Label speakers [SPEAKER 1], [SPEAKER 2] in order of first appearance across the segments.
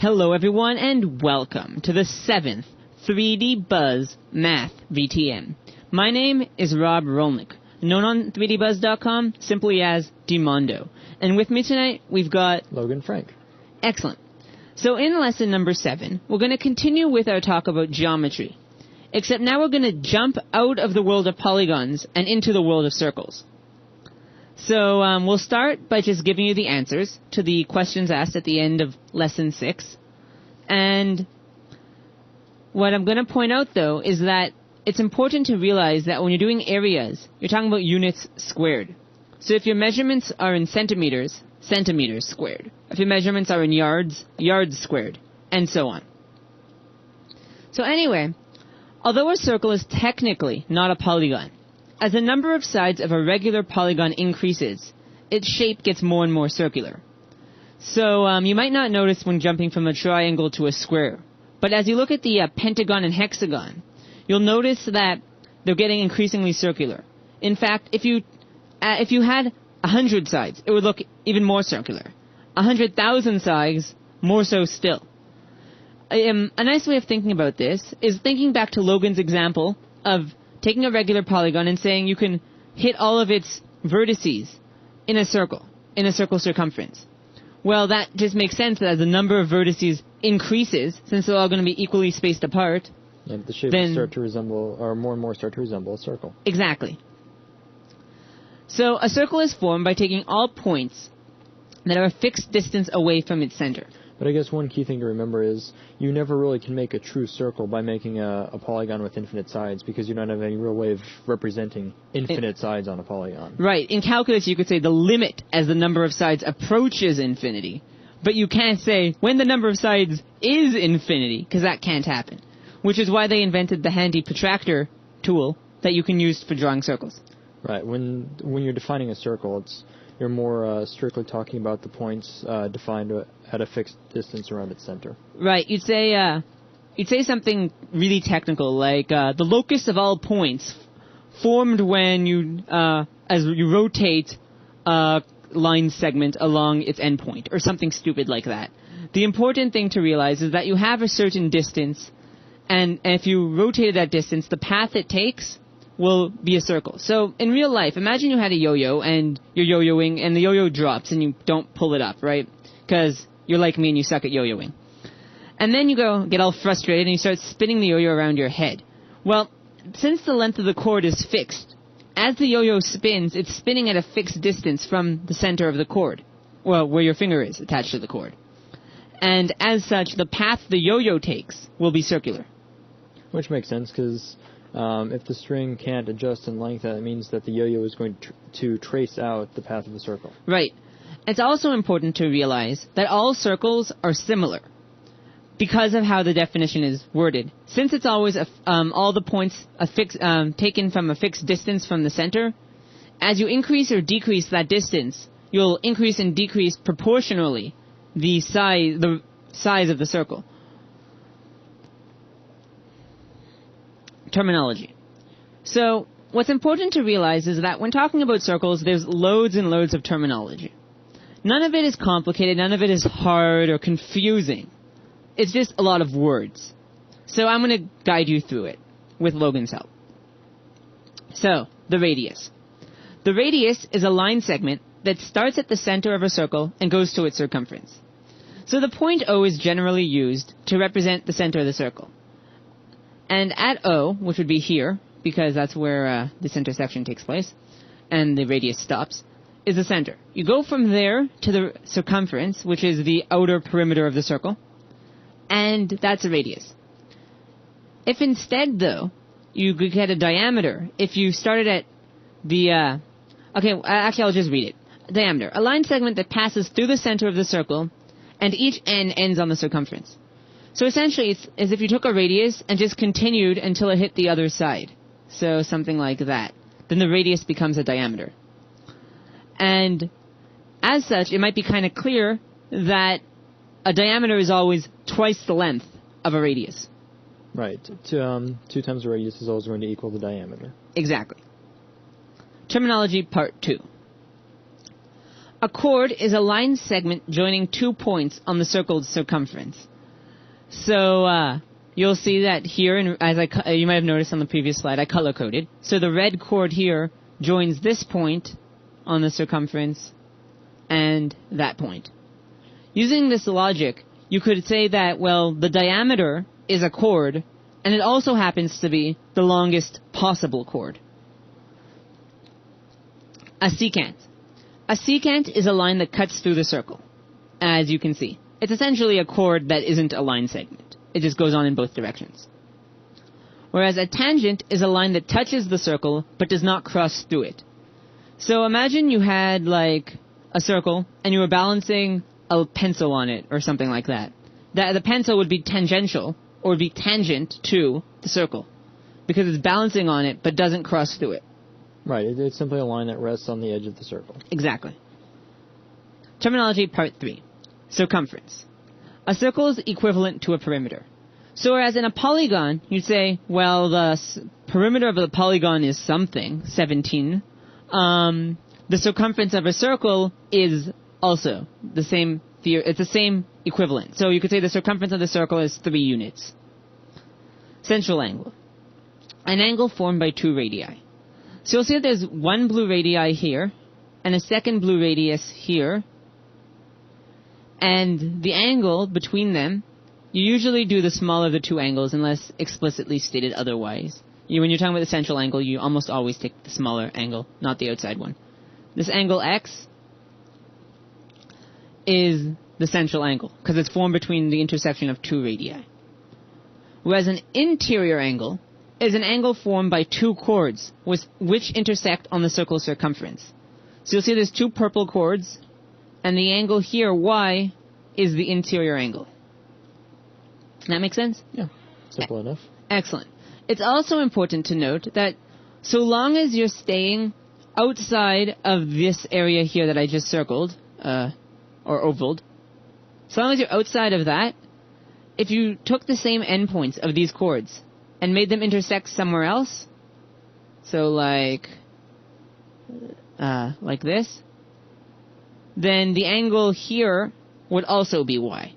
[SPEAKER 1] Hello everyone and welcome to the 7th 3D Buzz Math VTM. My name is Rob Rolnick, known on 3dbuzz.com simply as Dmondo. And with me tonight we've got
[SPEAKER 2] Logan Frank.
[SPEAKER 1] Excellent. So in lesson number 7, we're going to continue with our talk about geometry. Except now we're going to jump out of the world of polygons and into the world of circles. So we'll start by just giving you the answers to the questions asked at the end of lesson 6. And what I'm going to point out, though, is that it's important to realize that when you're doing areas, you're talking about units squared. So if your measurements are in centimeters, centimeters squared. If your measurements are in yards, yards squared, and so on. So anyway, although a circle is technically not a polygon, as the number of sides of a regular polygon increases, its shape gets more and more circular. So you might not notice when jumping from a triangle to a square, but as you look at the pentagon and hexagon, you'll notice that they're getting increasingly circular. In fact, if you had 100 sides, it would look even more circular. 100,000 sides, more so still. A nice way of thinking about this is thinking back to Logan's example of taking a regular polygon and saying you can hit all of its vertices in a circle circumference. Well, that just makes sense that as the number of vertices increases, since they're all going to be equally spaced apart,
[SPEAKER 2] the shape will start to resemble, or more and more start to resemble a circle.
[SPEAKER 1] Exactly. So a circle is formed by taking all points that are a fixed distance away from its center.
[SPEAKER 2] But I guess one key thing to remember is you never really can make a true circle by making a polygon with infinite sides, because you don't have any real way of representing infinite sides on a polygon.
[SPEAKER 1] Right. In calculus, you could say the limit as the number of sides approaches infinity. But you can't say when the number of sides is infinity, because that can't happen. Which is why they invented the handy protractor tool that you can use for drawing circles.
[SPEAKER 2] Right. When you're defining a circle, you're more strictly talking about the points defined at a fixed distance around its center.
[SPEAKER 1] Right. You'd say something really technical, like the locus of all points formed when as you rotate a line segment along its endpoint, or something stupid like that. The important thing to realize is that you have a certain distance, and if you rotate that distance, the path it takes will be a circle. So in real life, imagine you had a yo-yo and you're yo-yoing and the yo-yo drops and you don't pull it up, right? Because you're like me and you suck at yo-yoing. And then you get all frustrated and you start spinning the yo-yo around your head. Well, since the length of the cord is fixed, as the yo-yo spins, it's spinning at a fixed distance from the center of the cord, well, where your finger is attached to the cord. And as such, the path the yo-yo takes will be circular.
[SPEAKER 2] Which makes sense, because if the string can't adjust in length, that means that the yo-yo is going to trace out the path of the circle. Right.
[SPEAKER 1] It's also important to realize that all circles are similar because of how the definition is worded. Since it's always all the points taken from a fixed distance from the center, as you increase or decrease that distance, you'll increase and decrease proportionally the size of the circle. Terminology. So, what's important to realize is that when talking about circles, there's loads and loads of terminology. None of it is complicated, none of it is hard or confusing. It's just a lot of words. So I'm going to guide you through it with Logan's help. So, the radius. The radius is a line segment that starts at the center of a circle and goes to its circumference. So the point O is generally used to represent the center of the circle. And at O, which would be here, because that's where this intersection takes place, and the radius stops, is the center. You go from there to the circumference, which is the outer perimeter of the circle, and that's a radius. If instead, though, you could get a diameter, if you started at the... I'll just read it. Diameter. A line segment that passes through the center of the circle, and each end ends on the circumference. So essentially, it's as if you took a radius and just continued until it hit the other side. So something like that. Then the radius becomes a diameter. And as such, it might be kind of clear that a diameter is always twice the length of a radius.
[SPEAKER 2] Right. 2 times the radius is always going to equal the diameter.
[SPEAKER 1] Exactly. Terminology part 2. A chord is a line segment joining 2 points on the circle's circumference. So you'll see that here, and you might have noticed on the previous slide, I color-coded. So the red chord here joins this point on the circumference and that point. Using this logic, you could say that, well, the diameter is a chord, and it also happens to be the longest possible chord. A secant. A secant is a line that cuts through the circle, as you can see. It's essentially a chord that isn't a line segment. It just goes on in both directions. Whereas a tangent is a line that touches the circle, but does not cross through it. So imagine you had, like, a circle, and you were balancing a pencil on it, or something like that. The pencil would be tangential, or would be tangent to the circle, because it's balancing on it, but doesn't cross through it.
[SPEAKER 2] Right, it's simply a line that rests on the edge of the circle.
[SPEAKER 1] Exactly. Terminology part 3. Circumference. A circle is equivalent to a perimeter. So whereas in a polygon, you'd say, well, the perimeter of the polygon is something, 17. The circumference of a circle is also the same, it's the same equivalent. So you could say the circumference of the circle is 3 units. Central angle. An angle formed by 2 radii. So you'll see that there's one blue radii here, and a second blue radius here. And the angle between them, you usually do the smaller of the 2 angles unless explicitly stated otherwise. When you're talking about the central angle, you almost always take the smaller angle, not the outside one. This angle x is the central angle, because it's formed between the intersection of 2 radii. Whereas an interior angle is an angle formed by 2 chords which intersect on the circle's circumference. So you'll see there's 2 purple chords, and the angle here, y, is the interior angle. That make sense?
[SPEAKER 2] Yeah, simple enough.
[SPEAKER 1] Excellent. It's also important to note that so long as you're staying outside of this area here that I just circled, or ovaled, so long as you're outside of that, if you took the same endpoints of these chords and made them intersect somewhere else, so like this, then the angle here would also be y.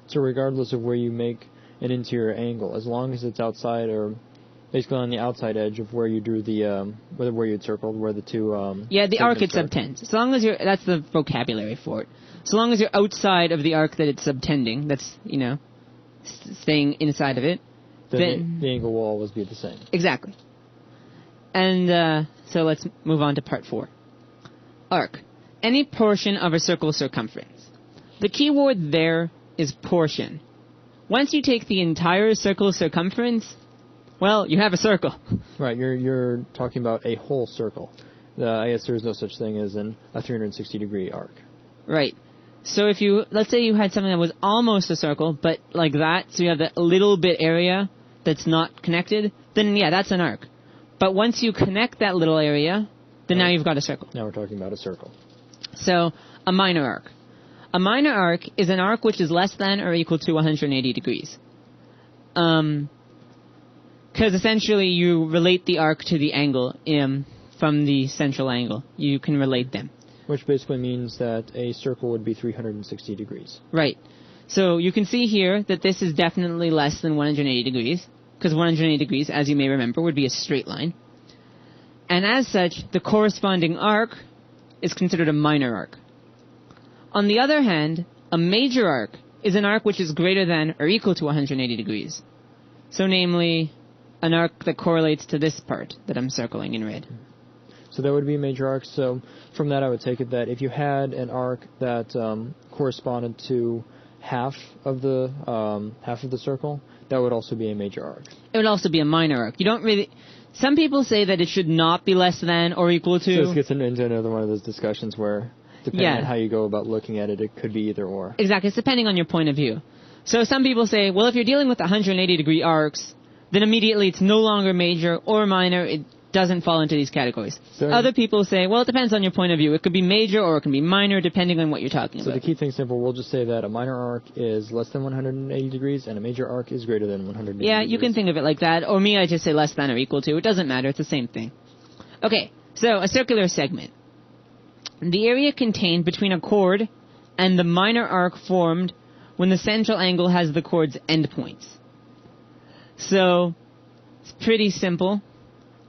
[SPEAKER 2] So regardless of where you make an interior angle, as long as it's outside or basically on the outside edge of where you drew the, where you'd circled, where the 2...
[SPEAKER 1] yeah, the arc it subtends. So long as you're, that's the vocabulary for it. So long as you're outside of the arc that it's subtending, that's, staying inside of it,
[SPEAKER 2] then the angle will always be the same.
[SPEAKER 1] Exactly. And so let's move on to part 4. Arc. Any portion of a circle's circumference. The key word there is portion. Once you take the entire circle's circumference, well, you have a circle.
[SPEAKER 2] Right, you're talking about a whole circle. I guess there's no such thing as a 360-degree arc.
[SPEAKER 1] Right. So if you, let's say you had something that was almost a circle, but like that, so you have that little bit area that's not connected, then yeah, that's an arc. But once you connect that little area, then now you've got a circle.
[SPEAKER 2] Now we're talking about a circle.
[SPEAKER 1] So, a minor arc. A minor arc is an arc which is less than or equal to 180 degrees. Because essentially you relate the arc to the angle from the central angle. You can relate them.
[SPEAKER 2] Which basically means that a circle would be 360 degrees.
[SPEAKER 1] Right. So you can see here that this is definitely less than 180 degrees, because 180 degrees, as you may remember, would be a straight line. And as such, the corresponding arc is considered a minor arc. On the other hand, a major arc is an arc which is greater than or equal to 180 degrees. So namely, an arc that correlates to this part that I'm circling in red.
[SPEAKER 2] So that would be a major arc. So from that I would take it that if you had an arc that corresponded to half of the circle, that would also be a major arc. It
[SPEAKER 1] would also be a minor arc. You don't really... Some people say that it should not be less than or equal to...
[SPEAKER 2] So this gets into another one of those discussions where, depending on how you go about looking at it, it could be either or.
[SPEAKER 1] Exactly. It's depending on your point of view. So some people say, well, if you're dealing with 180-degree arcs, then immediately it's no longer major or minor. It doesn't fall into these categories. So other people say, well, it depends on your point of view. It could be major or it can be minor depending on what you're talking about.
[SPEAKER 2] So to keep things simple, we'll just say that a minor arc is less than 180 degrees and a major arc is greater than 180 degrees.
[SPEAKER 1] Yeah, you can think of it like that. Or me, I just say less than or equal to. It doesn't matter. It's the same thing. Okay, so a circular segment. the area contained between a chord and the minor arc formed when the central angle has the chord's endpoints. So, it's pretty simple.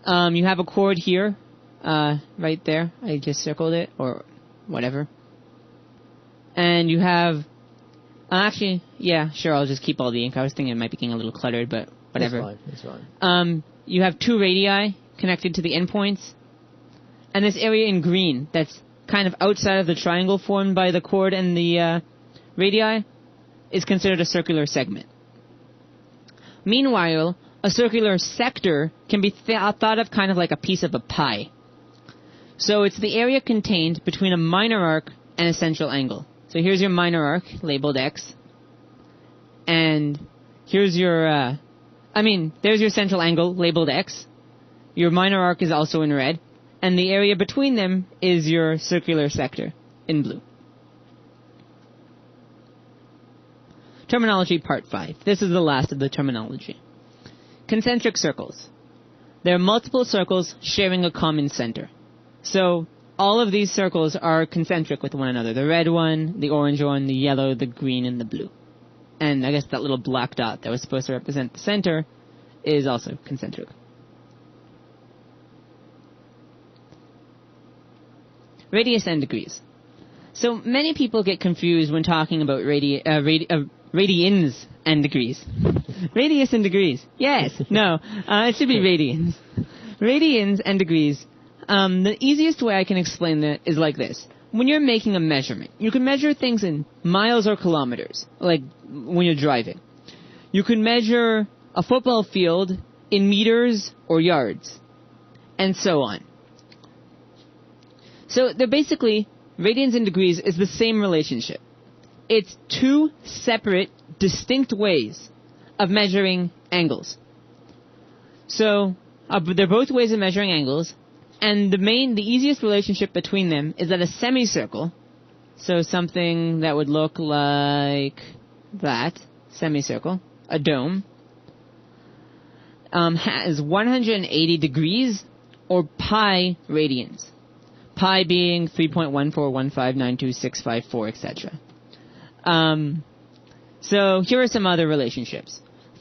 [SPEAKER 1] You have a chord here, right there. I just circled it, or whatever. And you have... actually, yeah, sure, I'll just keep all the ink. I was thinking it might be getting a little cluttered, but whatever.
[SPEAKER 2] That's fine.
[SPEAKER 1] You have two radii connected to the endpoints. And this area in green that's kind of outside of the triangle formed by the chord and the radii is considered a circular segment. Meanwhile, a circular sector can be thought of kind of like a piece of a pie. So it's the area contained between a minor arc and a central angle. So here's your minor arc, labeled X. And here's your, there's your central angle, labeled X. Your minor arc is also in red. And the area between them is your circular sector, in blue. Terminology Part 5. This is the last of the terminology. Concentric circles. There are multiple circles sharing a common center. So, all of these circles are concentric with one another. The red one, the orange one, the yellow, the green, and the blue. And I guess that little black dot that was supposed to represent the center is also concentric. Radius and degrees. So many people get confused when talking about radians and degrees. Radius and degrees. Yes. No. It should be radians. Radians and degrees. The easiest way I can explain that is like this. When you're making a measurement, you can measure things in miles or kilometers, like when you're driving. You can measure a football field in meters or yards, and so on. So they're basically, radians and degrees is the same relationship. It's two separate, distinct ways of measuring angles. So they're both ways of measuring angles, and the easiest relationship between them is that a semicircle, so something that would look like that, semicircle, a dome, has 180 degrees or pi radians. Pi being 3.141592654, etc. So here are some other relationships.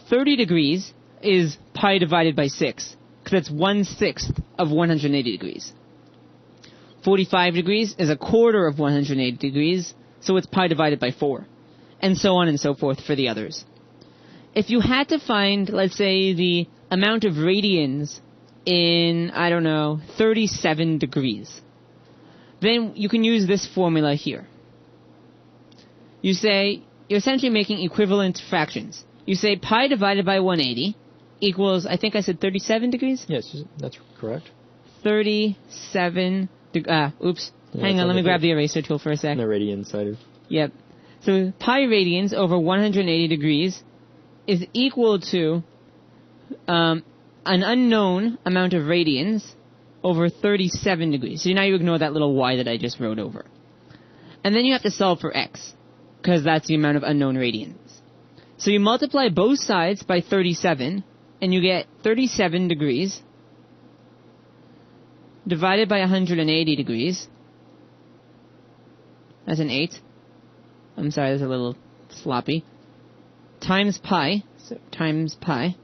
[SPEAKER 1] 30 degrees is pi divided by 6, because that's 1/6 of 180 degrees. 45 degrees is a quarter of 180 degrees, so it's pi divided by 4. And so on and so forth for the others. If you had to find, let's say, the amount of radians in, 37 degrees, then you can use this formula here. You say, you're essentially making equivalent fractions. You say pi divided by 180 equals, I think I said 37 degrees?
[SPEAKER 2] Yes, that's correct.
[SPEAKER 1] 37 oops.
[SPEAKER 2] Yeah,
[SPEAKER 1] Hang on, let me grab the eraser tool for a sec.
[SPEAKER 2] The radian side of...
[SPEAKER 1] Yep. So pi radians over 180 degrees is equal to an unknown amount of radians over 37 degrees. So now you ignore that little y that I just wrote over. And then you have to solve for x, because that's the amount of unknown radians. So you multiply both sides by 37, and you get 37 degrees divided by 180 degrees. That's an 8. I'm sorry, that's a little sloppy. Times pi, so times pi,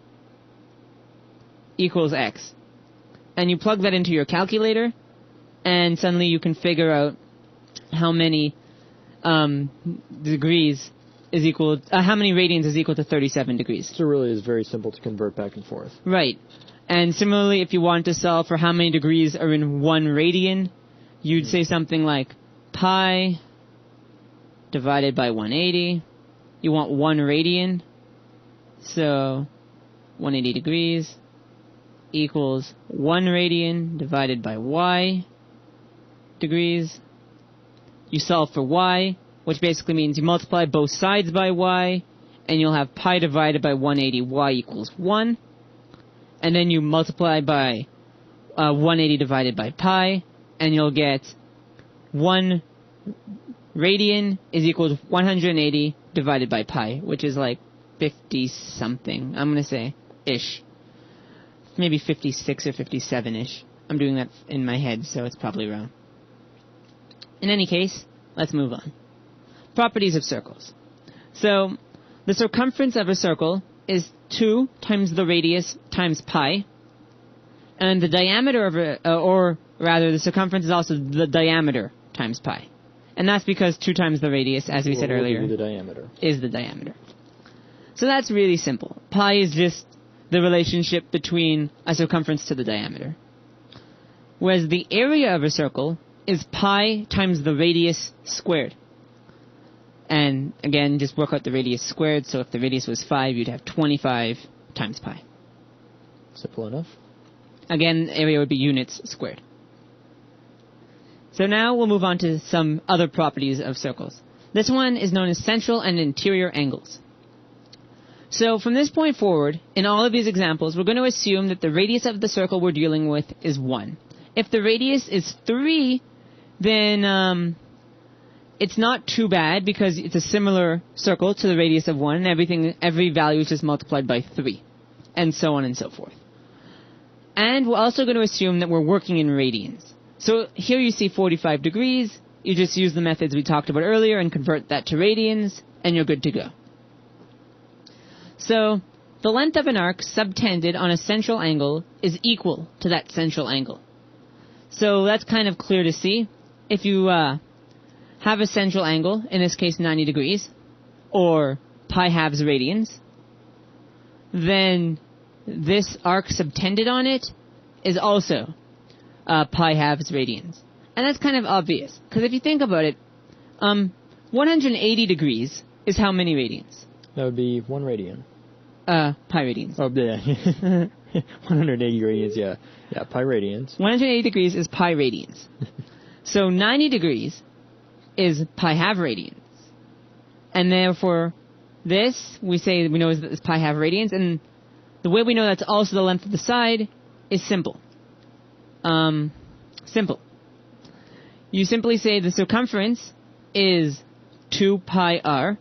[SPEAKER 1] equals x. And you plug that into your calculator, and suddenly you can figure out how many degrees is equal, how many radians is equal to 37 degrees.
[SPEAKER 2] So it really is very simple to convert back and forth.
[SPEAKER 1] Right. And similarly, if you want to solve for how many degrees are in 1 radian, you'd say something like pi divided by 180. You want 1 radian, so 180 degrees equals 1 radian divided by y degrees. You solve for y, which basically means you multiply both sides by y, and you'll have pi divided by 180, y equals 1. And then you multiply by 180 divided by pi, and you'll get 1 radian is equal to 180 divided by pi, which is like 50-something. I'm going to say ish. Maybe 56 or 57-ish. I'm doing that in my head, so it's probably wrong. In any case, let's move on. Properties of circles. So, the circumference of a circle is 2 times the radius times pi, and the diameter of the circumference is also the diameter times pi. And that's because 2 times the radius, as we said earlier, is the diameter. So that's really simple. Pi is just the relationship between a circumference to the diameter. Whereas the area of a circle is pi times the radius squared. And again, just work out the radius squared. So if the radius was 5, you'd have 25 times pi.
[SPEAKER 2] Simple enough.
[SPEAKER 1] Again, area would be units squared. So now we'll move on to some other properties of circles. This one is known as central and interior angles. So from this point forward, in all of these examples, we're going to assume that the radius of the circle we're dealing with is 1. If the radius is 3, then it's not too bad because it's a similar circle to the radius of 1, and every value is just multiplied by 3, and so on and so forth. And we're also going to assume that we're working in radians. So here you see 45 degrees. You just use the methods we talked about earlier and convert that to radians, and you're good to go. So the length of an arc subtended on a central angle is equal to that central angle. So that's kind of clear to see. If you have a central angle, in this case 90 degrees, or pi halves radians, then this arc subtended on it is also pi halves radians. And that's kind of obvious, because if you think about it, 180 degrees is how many radians?
[SPEAKER 2] That would be 1 radian.
[SPEAKER 1] Pi radians.
[SPEAKER 2] Oh, yeah. 180 radians, yeah. Yeah, pi radians.
[SPEAKER 1] 180 degrees is pi radians. So 90 degrees is pi half radians. And therefore, this, we know is pi half radians, and the way we know that's also the length of the side is simple. Simple. You simply say the circumference is 2 pi r,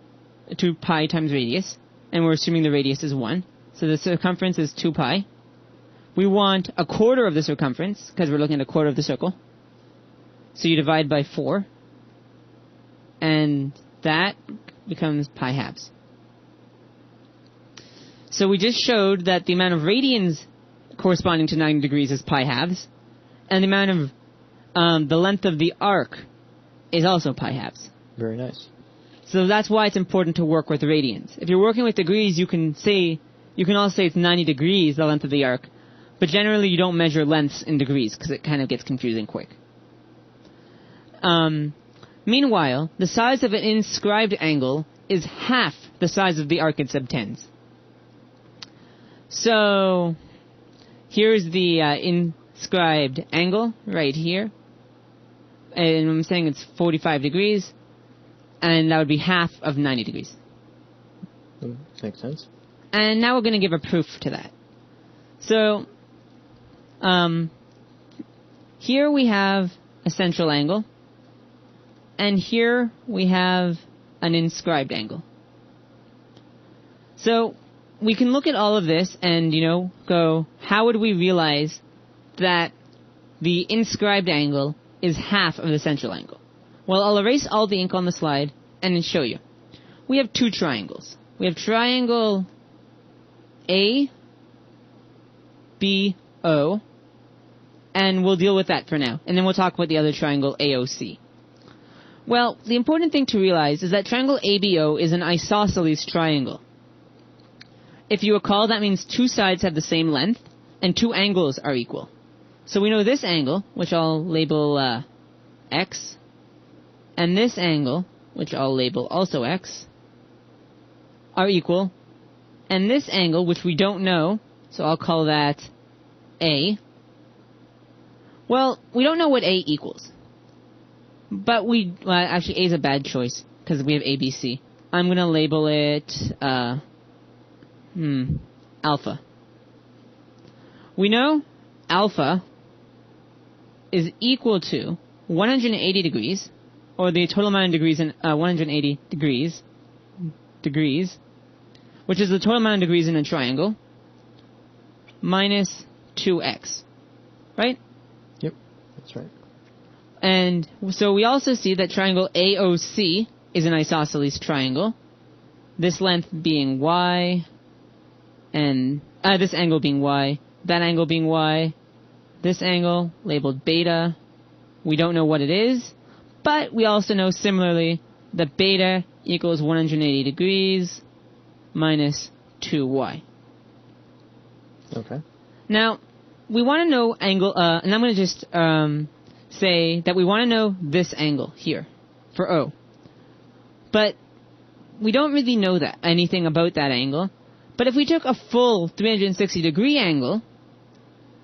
[SPEAKER 1] 2 pi times radius, and we're assuming the radius is 1. So the circumference is 2 pi. We want a quarter of the circumference, because we're looking at a quarter of the circle. So you divide by 4, and that becomes pi halves. So we just showed that the amount of radians corresponding to 90 degrees is pi halves, and the amount of the length of the arc is also pi halves.
[SPEAKER 2] Very nice.
[SPEAKER 1] So that's why it's important to work with radians. If you're working with degrees, you can also say it's 90 degrees, the length of the arc, but generally you don't measure lengths in degrees because it kind of gets confusing quick. Meanwhile, the size of an inscribed angle is half the size of the arc it subtends. So here's the inscribed angle right here. And I'm saying it's 45 degrees, and that would be half of 90 degrees.
[SPEAKER 2] Makes sense.
[SPEAKER 1] And now we're going to give a proof to that. So here we have a central angle, and here we have an inscribed angle. So we can look at all of this and, go, how would we realize that the inscribed angle is half of the central angle? Well, I'll erase all the ink on the slide and then show you. We have 2 triangles. We have triangle A, B, O, and we'll deal with that for now. And then we'll talk about the other triangle, AOC. Well, the important thing to realize is that triangle ABO is an isosceles triangle. If you recall, that means 2 sides have the same length, and 2 angles are equal. So we know this angle, which I'll label X, and this angle, which I'll label also X, are equal. And this angle, which we don't know, so I'll call that A. Well, we don't know what A equals. But actually A is a bad choice, because we have ABC. I'm going to label it alpha. We know alpha is equal to 180 degrees, or the total amount of degrees in 180 degrees, which is the total amount of degrees in a triangle, minus 2x. Right?
[SPEAKER 2] Yep, that's right.
[SPEAKER 1] And so we also see that triangle AOC is an isosceles triangle. This length being y, and this angle being y, that angle being y, this angle labeled beta. We don't know what it is, but we also know similarly that beta equals 180 degrees minus 2y.
[SPEAKER 2] Okay.
[SPEAKER 1] Now, we want to know angle, and I'm going to just say that we want to know this angle here for O. But we don't really know that anything about that angle. But if we took a full 360 degree angle,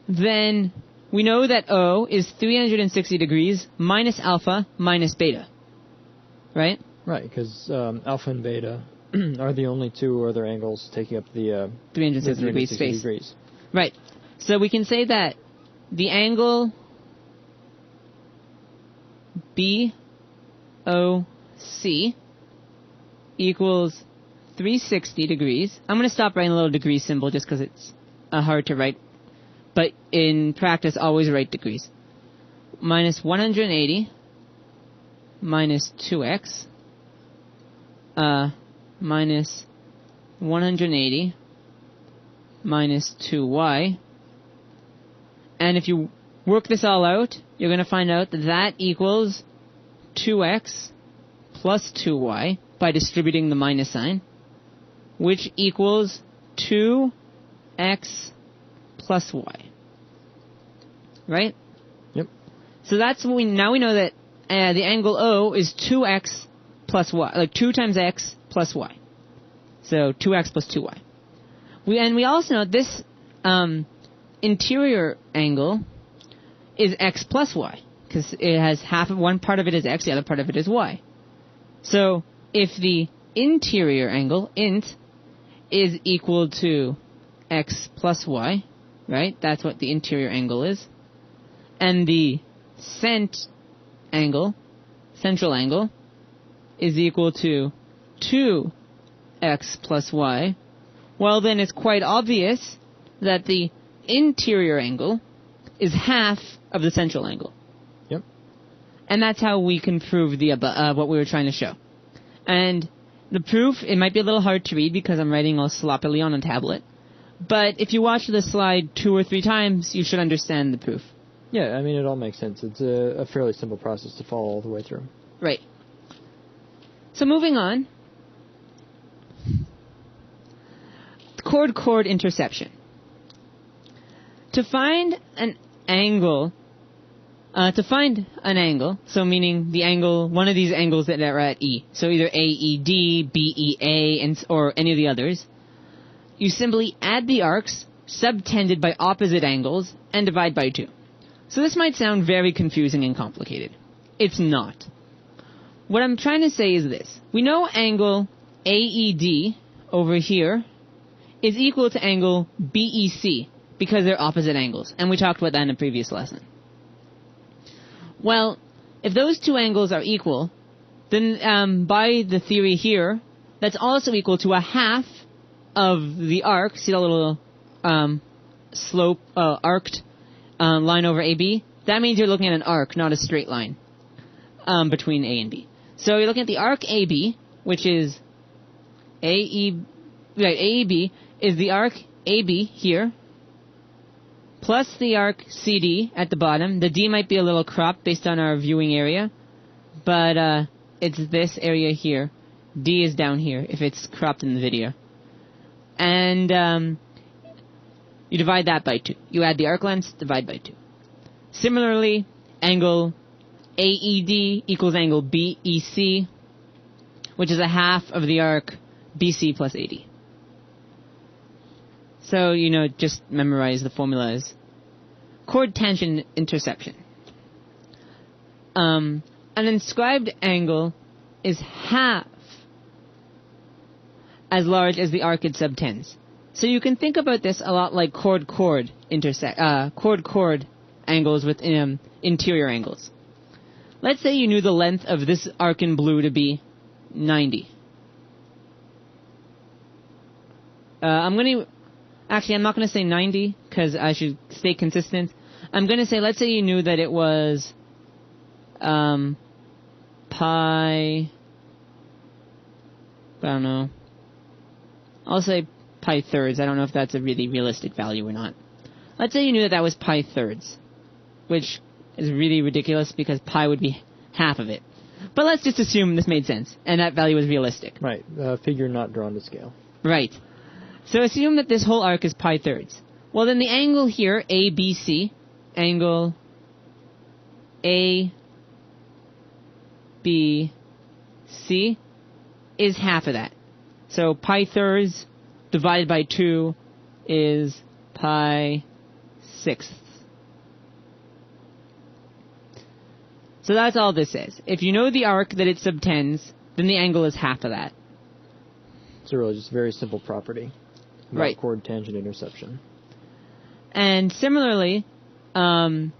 [SPEAKER 1] then we know that O is 360 degrees minus alpha minus beta. Right?
[SPEAKER 2] Right, because alpha and beta are the only two other angles taking up the
[SPEAKER 1] 360 degree space.
[SPEAKER 2] Degrees.
[SPEAKER 1] Right. So we can say that the angle BOC equals 360 degrees. I'm going to stop writing a little degree symbol just because it's hard to write. But in practice, always write degrees. Minus 180 minus 2x minus 180 minus 2y. And if you work this all out, you're going to find out that that equals 2x plus 2y by distributing the minus sign, which equals 2x plus y. Right?
[SPEAKER 2] Yep.
[SPEAKER 1] So that's what now we know that the angle O is 2x plus y, like 2 times x plus y. So 2x plus 2y. We also know this interior angle is x plus y, because it has one part of it is x, the other part of it is y. So if the interior angle, int, is equal to x plus y, right? That's what the interior angle is. And the central angle, is equal to 2x plus y, well then it's quite obvious that the interior angle is half of the central angle.
[SPEAKER 2] Yep.
[SPEAKER 1] And that's how we can prove the what we were trying to show. And the proof, it might be a little hard to read because I'm writing all sloppily on a tablet. But if you watch the slide 2 or 3 times, you should understand the proof.
[SPEAKER 2] Yeah, I mean, it all makes sense. It's a fairly simple process to follow all the way through.
[SPEAKER 1] Right. So moving on. Chord-chord interception. To find an angle, so meaning the angle, one of these angles that are at E, so either AED, BEA, or any of the others, you simply add the arcs subtended by opposite angles and divide by 2. So this might sound very confusing and complicated. It's not. What I'm trying to say is this. We know angle AED over here is equal to angle BEC because they're opposite angles, and we talked about that in a previous lesson. Well, if those two angles are equal, then by the theory here, that's also equal to a half of the arc. See the little arced line over AB? That means you're looking at an arc, not a straight line between A and B. So you're looking at the arc AB, which is AEB is the arc AB here, plus the arc CD at the bottom. The D might be a little cropped based on our viewing area, but it's this area here. D is down here if it's cropped in the video. And you divide that by 2. You add the arc lengths, divide by 2. Similarly, angle AED equals angle BEC, which is a half of the arc BC plus AD. So, just memorize the formulas. Chord tangent interception. An inscribed angle is half as large as the arc it subtends. So you can think about this a lot like chord-chord angles with interior angles. Let's say you knew the length of this arc in blue to be 90. I'm not going to say 90 because I should stay consistent. I'm going to say, let's say you knew that it was pi, I don't know, I'll say pi thirds. I don't know if that's a really realistic value or not. Let's say you knew that that was pi thirds, which is really ridiculous because pi would be half of it. But let's just assume this made sense, and that value was realistic.
[SPEAKER 2] Right. Figure not drawn to scale.
[SPEAKER 1] Right. So assume that this whole arc is pi thirds. Well, then the angle here, ABC, angle ABC, is half of that. So pi thirds divided by 2 is pi sixths. So that's all this is. If you know the arc that it subtends, then the angle is half of that.
[SPEAKER 2] It's really just a very simple property.
[SPEAKER 1] Right.
[SPEAKER 2] Chord tangent interception.
[SPEAKER 1] And similarly, so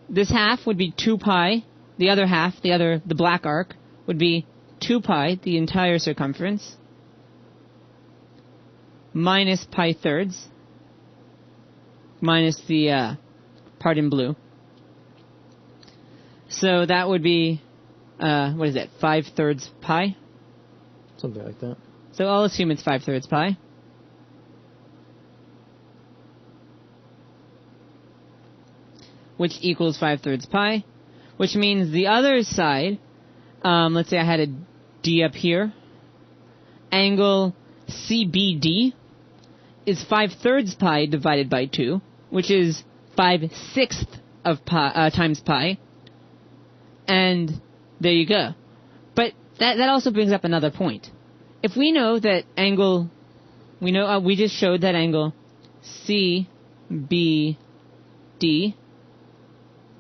[SPEAKER 1] this half would be 2 pi. The other half, the black arc, would be 2 pi, the entire circumference, minus pi thirds, minus the part in blue. So that would be, 5/3 pi?
[SPEAKER 2] Something like that.
[SPEAKER 1] So I'll assume it's 5/3 pi. Which equals 5/3 pi. Which means the other side, let's say I had a D up here. Angle CBD is 5/3 pi divided by 2, which is 5/6 of pi, times pi. And there you go. But that also brings up another point. If we know that angle, we just showed that angle CBD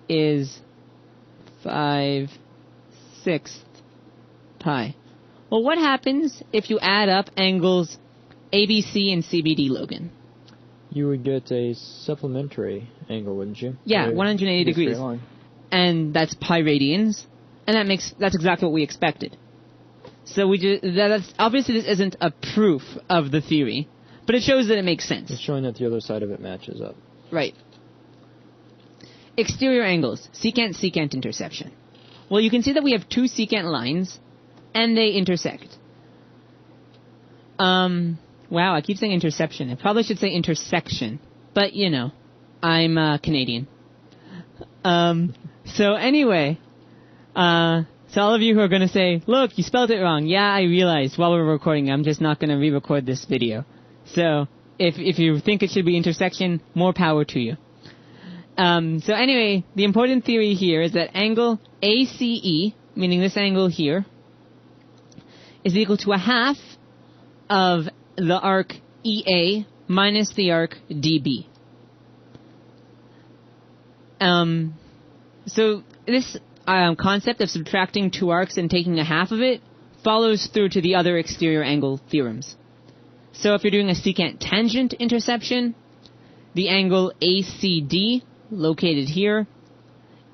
[SPEAKER 1] is 5/6 pi. Well, what happens if you add up angles ABC and CBD, Logan?
[SPEAKER 2] You would get a supplementary angle, wouldn't you?
[SPEAKER 1] Yeah, 180 degrees. And that's pi radians, and that's exactly what we expected. So that's obviously this isn't a proof of the theory, but it shows that it makes sense.
[SPEAKER 2] It's showing that the other side of it matches up.
[SPEAKER 1] Right. Exterior angles, secant intersection. Well, you can see that we have two secant lines, and they intersect. Wow, I keep saying interception. I probably should say intersection, but I'm Canadian. So anyway, so all of you who are going to say, look, you spelled it wrong. Yeah, I realized while we're recording. I'm just not going to re-record this video. So if you think it should be intersection, more power to you. So anyway, the important theory here is that angle ACE, meaning this angle here, is equal to a half of the arc EA minus the arc DB. So this concept of subtracting two arcs and taking a half of it follows through to the other exterior angle theorems. So if you're doing a secant tangent interception, the angle ACD, located here,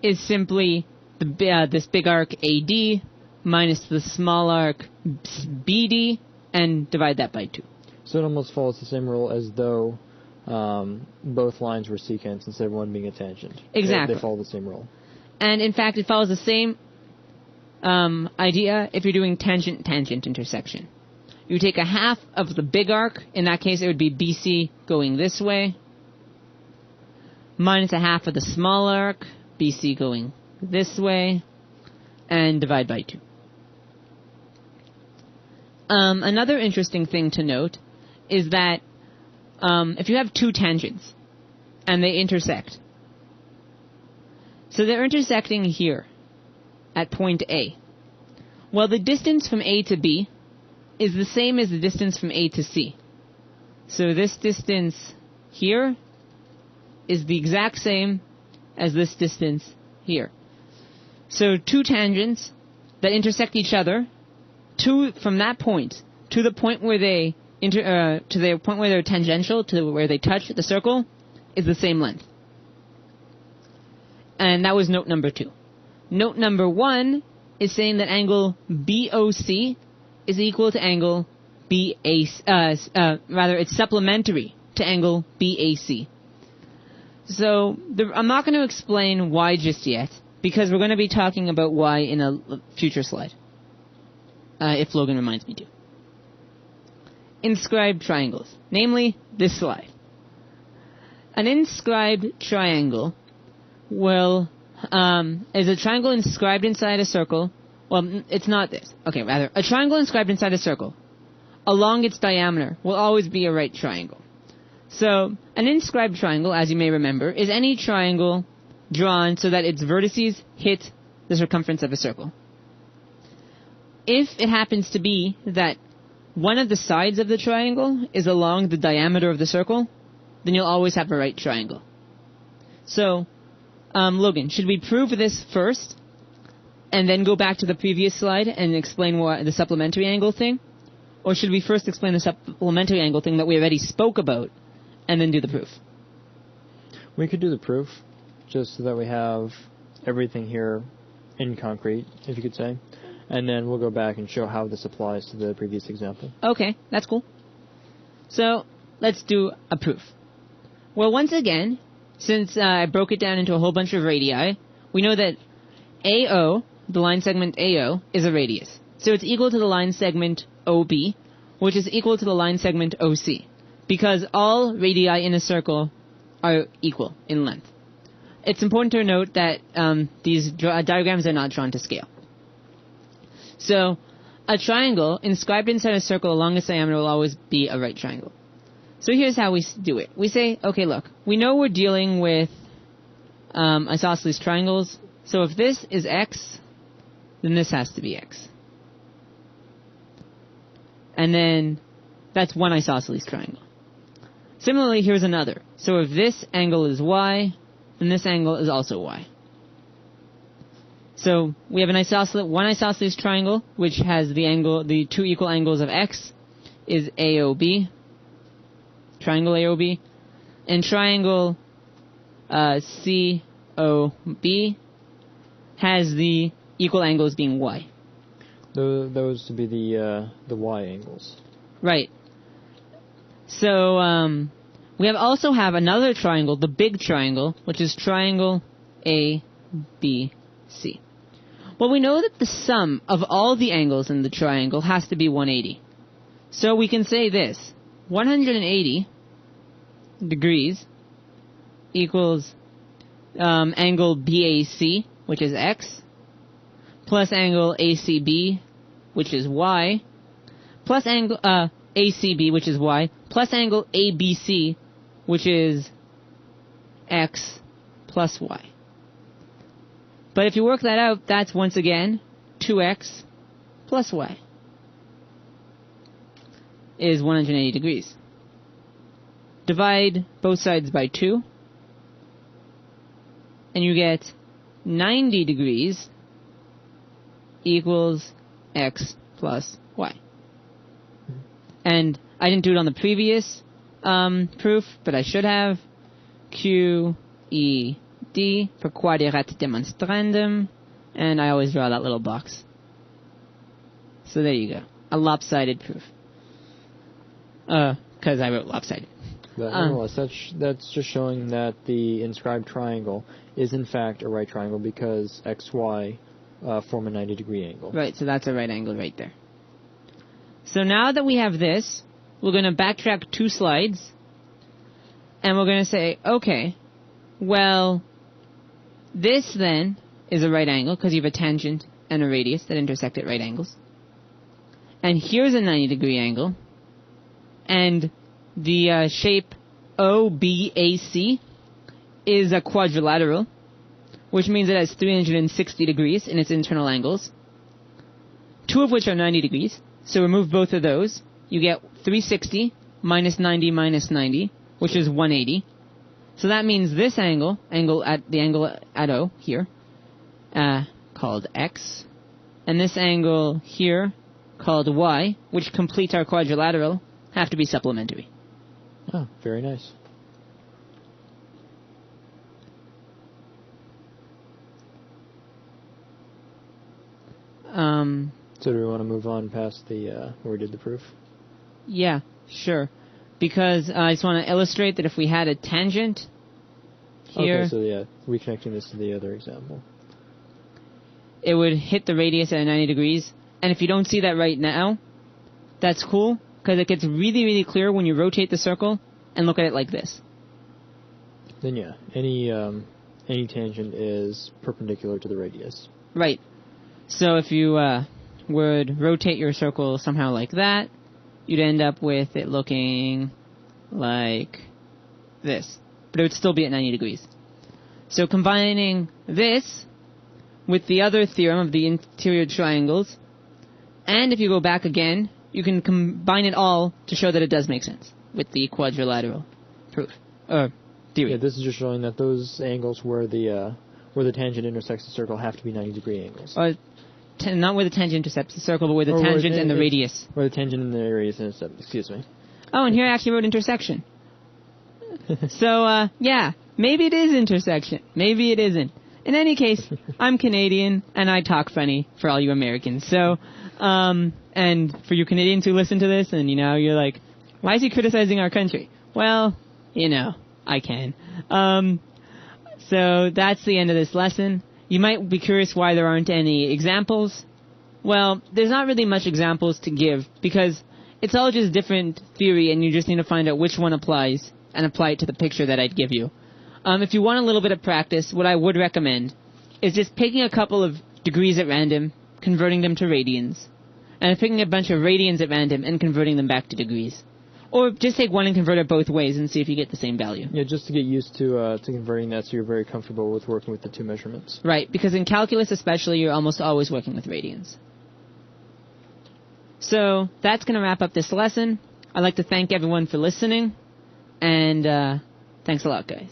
[SPEAKER 1] is simply this big arc AD minus the small arc BD, and divide that by 2.
[SPEAKER 2] So it almost follows the same rule as though both lines were secants instead of one being a tangent.
[SPEAKER 1] Exactly.
[SPEAKER 2] They follow the same rule.
[SPEAKER 1] And in fact, it follows the same idea if you're doing tangent-tangent intersection. You take a half of the big arc, in that case it would be BC going this way, minus a half of the small arc, BC going this way, and divide by 2. Another interesting thing to note is that if you have two tangents and they intersect, so they're intersecting here at point A. Well, the distance from A to B is the same as the distance from A to C. So this distance here is the exact same as this distance here. So two tangents that intersect each other from that point to the point where they to the point where they're tangential to where they touch the circle is the same length. And that was note number 2. Note number 1 is saying that angle BOC is equal to angle it's supplementary to angle BAC. So I'm not going to explain why just yet, because we're going to be talking about y in a future slide, if Logan reminds me to. Inscribed triangles, namely this slide. An inscribed triangle is a triangle inscribed inside a circle. Well, it's not this. Okay, rather, a triangle inscribed inside a circle along its diameter will always be a right triangle. So, an inscribed triangle, as you may remember, is any triangle drawn so that its vertices hit the circumference of a circle. If it happens to be that one of the sides of the triangle is along the diameter of the circle, then you'll always have a right triangle. So, Logan, should we prove this first and then go back to the previous slide and explain the supplementary angle thing? Or should we first explain the supplementary angle thing that we already spoke about and then do the proof?
[SPEAKER 2] We could do the proof, just so that we have everything here in concrete, if you could say. And then we'll go back and show how this applies to the previous example. Okay, that's cool. So, let's do a proof. Well, once again, since I broke it down into a whole bunch of radii, we know that AO, the line segment AO, is a radius. So it's equal to the line segment OB, which is equal to the line segment OC, because all radii in a circle are equal in length. It's important to note that these diagrams are not drawn to scale. So, a triangle inscribed inside a circle along its diameter will always be a right triangle. So here's how we do it. We say, okay, look, we know we're dealing with isosceles triangles, so if this is x, then this has to be x. And then that's one isosceles triangle. Similarly, here's another. So if this angle is y, then this angle is also y. So we have one isosceles triangle, which has the two equal angles of x is AOB, triangle AOB, and triangle COB has the equal angles being y. Those to be the y angles. Right.
[SPEAKER 1] So we also have another triangle, the big triangle, which is triangle ABC. Well, we know that the sum of all the angles in the triangle has to be 180. So we can say this: 180 degrees equals angle BAC, which is x, plus angle ACB, which is y, plus angle ACB, which is y, plus angle ABC, which is x plus y. But if you work that out, that's once again 2x plus y is 180 degrees. Divide both sides by 2, and you get 90 degrees equals x plus y. And I didn't do it on the previous proof, but I should have. QED for quadrat demonstrandum, and I always draw that little box. So there you go. A lopsided proof. Because I wrote lopsided.
[SPEAKER 2] But nonetheless, that's just showing that the inscribed triangle is in fact a right triangle because XY form a 90-degree angle.
[SPEAKER 1] Right, so that's a right angle right there. So now that we have this, we're going to backtrack 2 slides, and we're going to say, okay, well, this then is a right angle because you have a tangent and a radius that intersect at right angles. And here's a 90-degree angle, and the shape OBAC is a quadrilateral, which means it has 360 degrees in its internal angles, 2 of which are 90 degrees. So remove both of those. You get 360 minus 90, which is 180. So that means this angle at O here, called X, and this angle here, called Y, which complete our quadrilateral, have to be supplementary.
[SPEAKER 2] Oh, very nice. So do we want to move on past the where we did the proof?
[SPEAKER 1] Yeah, sure. Because I just want to illustrate that if we had a tangent here...
[SPEAKER 2] Okay, so yeah, reconnecting this to the other example.
[SPEAKER 1] it would hit the radius at 90 degrees. And if you don't see that right now, that's cool, because it gets really, really clear when you rotate the circle and look at it like this.
[SPEAKER 2] Then yeah, any tangent is perpendicular to the radius.
[SPEAKER 1] Right. So if you would rotate your circle somehow like that, you'd end up with it looking like this. But it would still be at 90 degrees. So combining this with the other theorem of the interior triangles, and if you go back again, you can combine it all to show that it does make sense with the quadrilateral proof. Theory.
[SPEAKER 2] Yeah, this is just showing that those angles where the tangent intersects the circle have to be 90-degree angles.
[SPEAKER 1] Not where the tangent intercepts the circle, but where the tangent and the radius.
[SPEAKER 2] Where the tangent and the radius intercept, excuse me.
[SPEAKER 1] Oh, and here I actually wrote intersection. So, yeah, maybe it is intersection. Maybe it isn't. In any case, I'm Canadian, and I talk funny for all you Americans. So, and for you Canadians who listen to this, and, you're like, why is he criticizing our country? Well, I can. So that's the end of this lesson. You might be curious why there aren't any examples. Well, there's not really much examples to give because it's all just different theory and you just need to find out which one applies and apply it to the picture that I'd give you. If you want a little bit of practice, what I would recommend is just picking a couple of degrees at random, converting them to radians, and picking a bunch of radians at random and converting them back to degrees. Or just take one and convert it both ways and see if you get the same value.
[SPEAKER 2] Yeah, just to get used to converting that so you're very comfortable with working with the two measurements.
[SPEAKER 1] Right, because in calculus especially, you're almost always working with radians. So that's going to wrap up this lesson. I'd like to thank everyone for listening, and thanks a lot, guys.